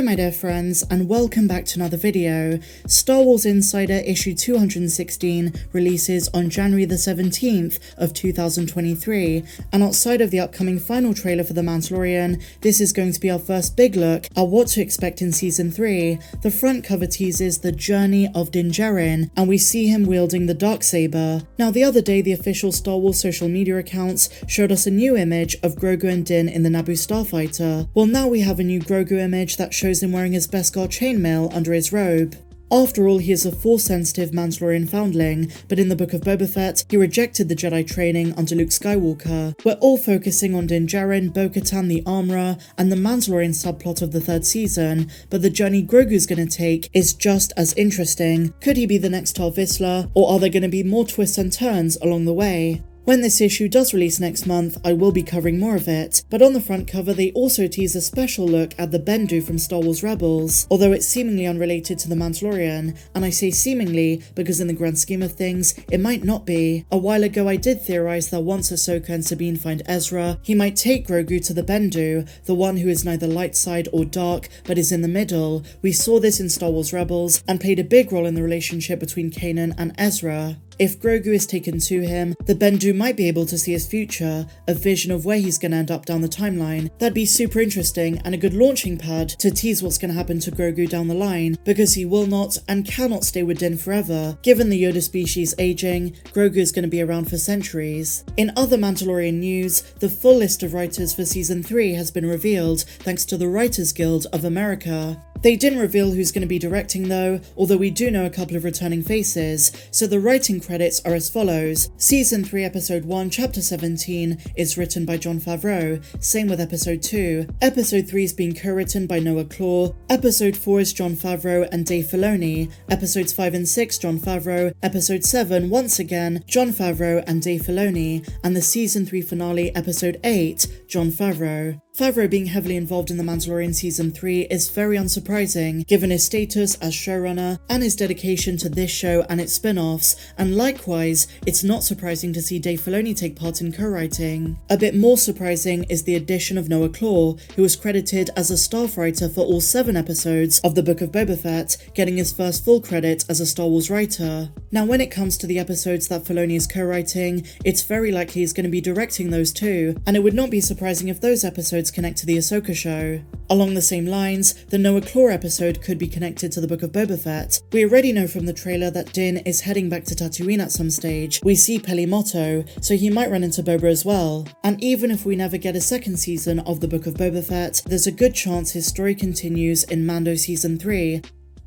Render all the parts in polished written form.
my dear friends, and welcome back to another video. Star Wars Insider issue 216 releases on January the 17th of 2023, and outside of the upcoming final trailer for The Mandalorian, this is going to be our first big look at what to expect in season 3. The front cover teases the journey of Din Djarin, and we see him wielding the Darksaber. Now the other day, the official Star Wars social media accounts showed us a new image of Grogu and Din in the Naboo starfighter. Well, now we have a new Grogu image that shows him wearing his Beskar chainmail under his robe. After all, he is a Force-sensitive Mandalorian foundling, but in the Book of Boba Fett, he rejected the Jedi training under Luke Skywalker. We're all focusing on Din Djarin, Bo-Katan the Armorer, and the Mandalorian subplot of the third season, but the journey Grogu's gonna take is just as interesting. Could he be the next Tar Vizsla, or are there gonna be more twists and turns along the way? When this issue does release next month, I will be covering more of it, but on the front cover they also tease a special look at the Bendu from Star Wars Rebels, although it's seemingly unrelated to The Mandalorian, and I say seemingly because in the grand scheme of things, it might not be. A while ago I did theorize that once Ahsoka and Sabine find Ezra, he might take Grogu to the Bendu, the one who is neither light side or dark, but is in the middle. We saw this in Star Wars Rebels, and played a big role in the relationship between Kanan and Ezra. If Grogu is taken to him, the Bendu might be able to see his future, a vision of where he's gonna end up down the timeline. That'd be super interesting and a good launching pad to tease what's gonna happen to Grogu down the line, because he will not and cannot stay with Din forever. Given the Yoda species aging, Grogu is gonna be around for centuries. In other Mandalorian news, the full list of writers for season 3 has been revealed thanks to the Writers Guild of America. They didn't reveal who's going to be directing though, although we do know a couple of returning faces, so the writing credits are as follows. Season 3 Episode 1 Chapter 17 is written by Jon Favreau, same with Episode 2. Episode 3 is being co-written by Noah Claw. Episode 4 is Jon Favreau and Dave Filoni. Episodes 5 and 6 Jon Favreau. Episode 7 once again Jon Favreau and Dave Filoni. And the Season 3 finale Episode 8 Jon Favreau. Favreau being heavily involved in The Mandalorian Season 3 is very unsurprising, given his status as showrunner and his dedication to this show and its spin-offs, and likewise, it's not surprising to see Dave Filoni take part in co-writing. A bit more surprising is the addition of Noah Claw, who was credited as a staff writer for all 7 episodes of the Book of Boba Fett, getting his first full credit as a Star Wars writer. Now when it comes to the episodes that Filoni is co-writing, it's very likely he's going to be directing those too, and it would not be surprising if those episodes connect to the Ahsoka show. Along the same lines, the Noah Claw episode could be connected to the Book of Boba Fett. We already know from the trailer that Din is heading back to Tatooine at some stage. We see Peli Motto, so he might run into Boba as well. And even if we never get a second season of the Book of Boba Fett, there's a good chance his story continues in Mando Season 3.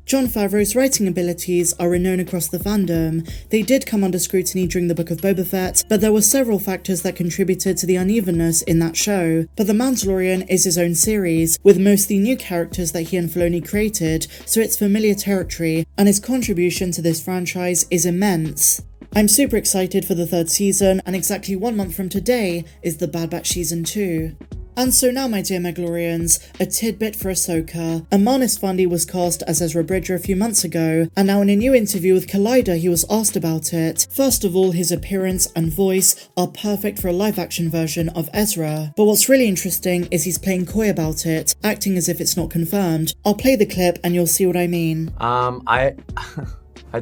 Jon Favreau's writing abilities are renowned across the fandom. They did come under scrutiny during the Book of Boba Fett, but there were several factors that contributed to the unevenness in that show. But The Mandalorian is his own series, with mostly new characters that he and Filoni created, so it's familiar territory, and his contribution to this franchise is immense. I'm super excited for the third season, and exactly 1 month from today is The Bad Batch Season 2. And so now, my dear Mandalorians, a tidbit for Ahsoka. Eman Esfandi was cast as Ezra Bridger a few months ago, and now in a new interview with Collider he was asked about it. First of all, his appearance and voice are perfect for a live-action version of Ezra. But what's really interesting is he's playing coy about it, acting as if it's not confirmed. I'll play the clip and you'll see what I mean. I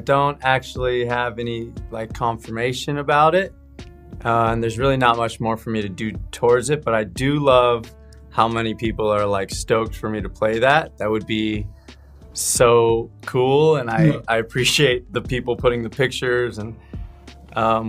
don't actually have any confirmation about it. And there's really not much more for me to do towards it, but I do love how many people are stoked for me to play that. That would be so cool, and I appreciate the people putting the pictures, and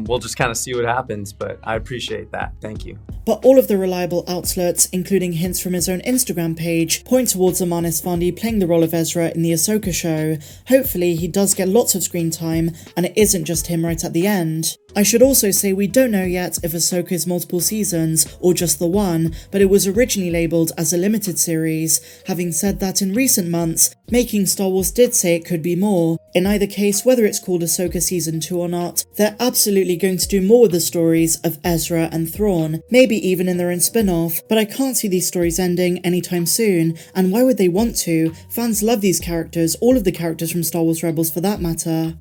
we'll just kind of see what happens, but I appreciate that. Thank you. But all of the reliable outlets, including hints from his own Instagram page, point towards Eman Esfandi playing the role of Ezra in the Ahsoka show. Hopefully he does get lots of screen time, and it isn't just him right at the end. I should also say we don't know yet if Ahsoka is multiple seasons or just the one, but it was originally labelled as a limited series. Having said that, in recent months, Making Star Wars did say it could be more. In either case, whether it's called Ahsoka Season 2 or not, they're absolutely going to do more with the stories of Ezra and Thrawn, maybe even in their own spin-off, but I can't see these stories ending anytime soon, and why would they want to? Fans love these characters, all of the characters from Star Wars Rebels for that matter.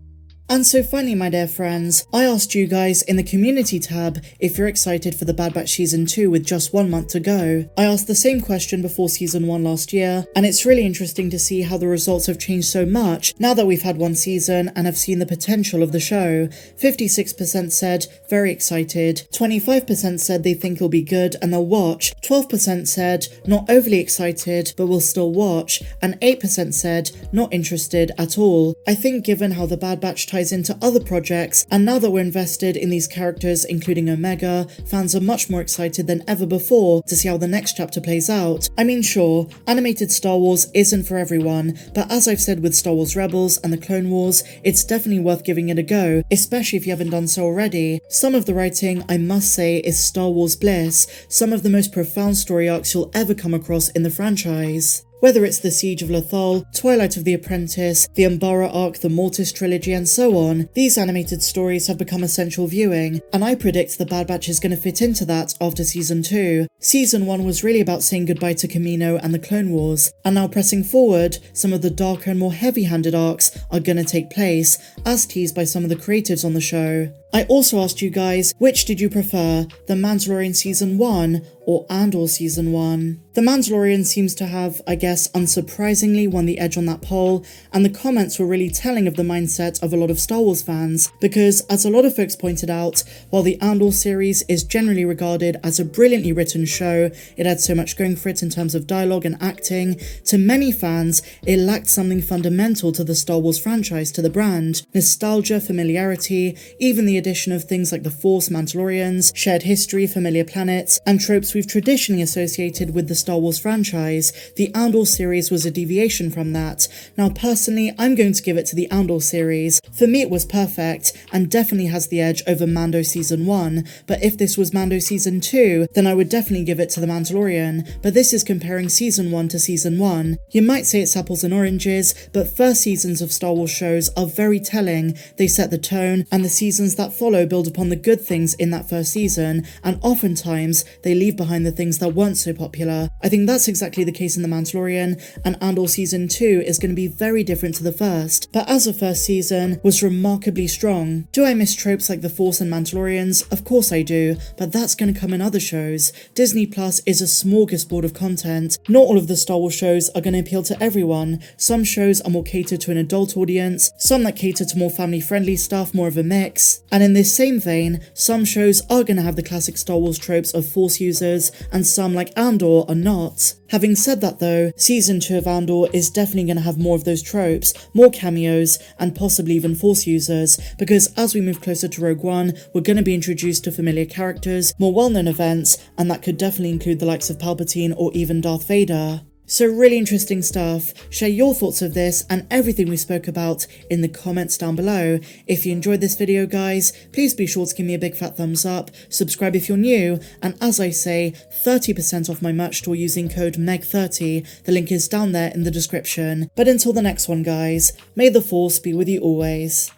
And so finally, my dear friends, I asked you guys in the community tab if you're excited for the Bad Batch Season 2 with just 1 month to go. I asked the same question before Season 1 last year, and it's really interesting to see how the results have changed so much now that we've had 1 season and have seen the potential of the show. 56% said very excited, 25% said they think it'll be good and they'll watch, 12% said not overly excited but will still watch, and 8% said not interested at all. I think given how the Bad Batch ties into other projects, and now that we're invested in these characters including Omega, fans are much more excited than ever before to see how the next chapter plays out. I mean, sure, animated Star Wars isn't for everyone, but as I've said with Star Wars Rebels and the Clone Wars, it's definitely worth giving it a go, especially if you haven't done so already. Some of the writing, I must say, is Star Wars bliss, some of the most profound story arcs you'll ever come across in the franchise. Whether it's the Siege of Lothal, Twilight of the Apprentice, the Umbara arc, the Mortis trilogy, and so on, these animated stories have become essential viewing, and I predict the Bad Batch is going to fit into that after Season 2. Season 1 was really about saying goodbye to Kamino and the Clone Wars, and now pressing forward, some of the darker and more heavy-handed arcs are going to take place, as teased by some of the creatives on the show. I also asked you guys, which did you prefer, The Mandalorian Season 1 or Andor Season 1? The Mandalorian seems to have, I guess, unsurprisingly won the edge on that poll, and the comments were really telling of the mindset of a lot of Star Wars fans, because as a lot of folks pointed out, while the Andor series is generally regarded as a brilliantly written show, it had so much going for it in terms of dialogue and acting, to many fans, it lacked something fundamental to the Star Wars franchise, to the brand. Nostalgia, familiarity, even the addition of things like the Force, Mandalorians, shared history, familiar planets, and tropes we've traditionally associated with the Star Wars franchise. The Andor series was a deviation from that. Now personally, I'm going to give it to the Andor series. For me it was perfect, and definitely has the edge over Mando Season 1, but if this was Mando Season 2, then I would definitely give it to The Mandalorian, but this is comparing Season 1 to Season 1. You might say it's apples and oranges, but first seasons of Star Wars shows are very telling. They set the tone, and the seasons that follow build upon the good things in that first season, and oftentimes they leave behind the things that weren't so popular. I think that's exactly the case in The Mandalorian, and Andor Season 2 is going to be very different to the first, but as a first season, was remarkably strong. Do I miss tropes like the Force and Mandalorians? Of course I do, but that's going to come in other shows. Disney Plus is a smorgasbord of content. Not all of the Star Wars shows are going to appeal to everyone. Some shows are more catered to an adult audience, some that cater to more family-friendly stuff, more of a mix. And in this same vein, some shows are going to have the classic Star Wars tropes of Force users, and some, like Andor, are not. Having said that though, Season 2 of Andor is definitely going to have more of those tropes, more cameos, and possibly even Force users, because as we move closer to Rogue One, we're going to be introduced to familiar characters, more well-known events, and that could definitely include the likes of Palpatine or even Darth Vader. So really interesting stuff. Share your thoughts of this and everything we spoke about in the comments down below. If you enjoyed this video guys, please be sure to give me a big fat thumbs up, subscribe if you're new, and as I say, 30% off my merch store using code MEG30, the link is down there in the description. But until the next one guys, may the Force be with you always.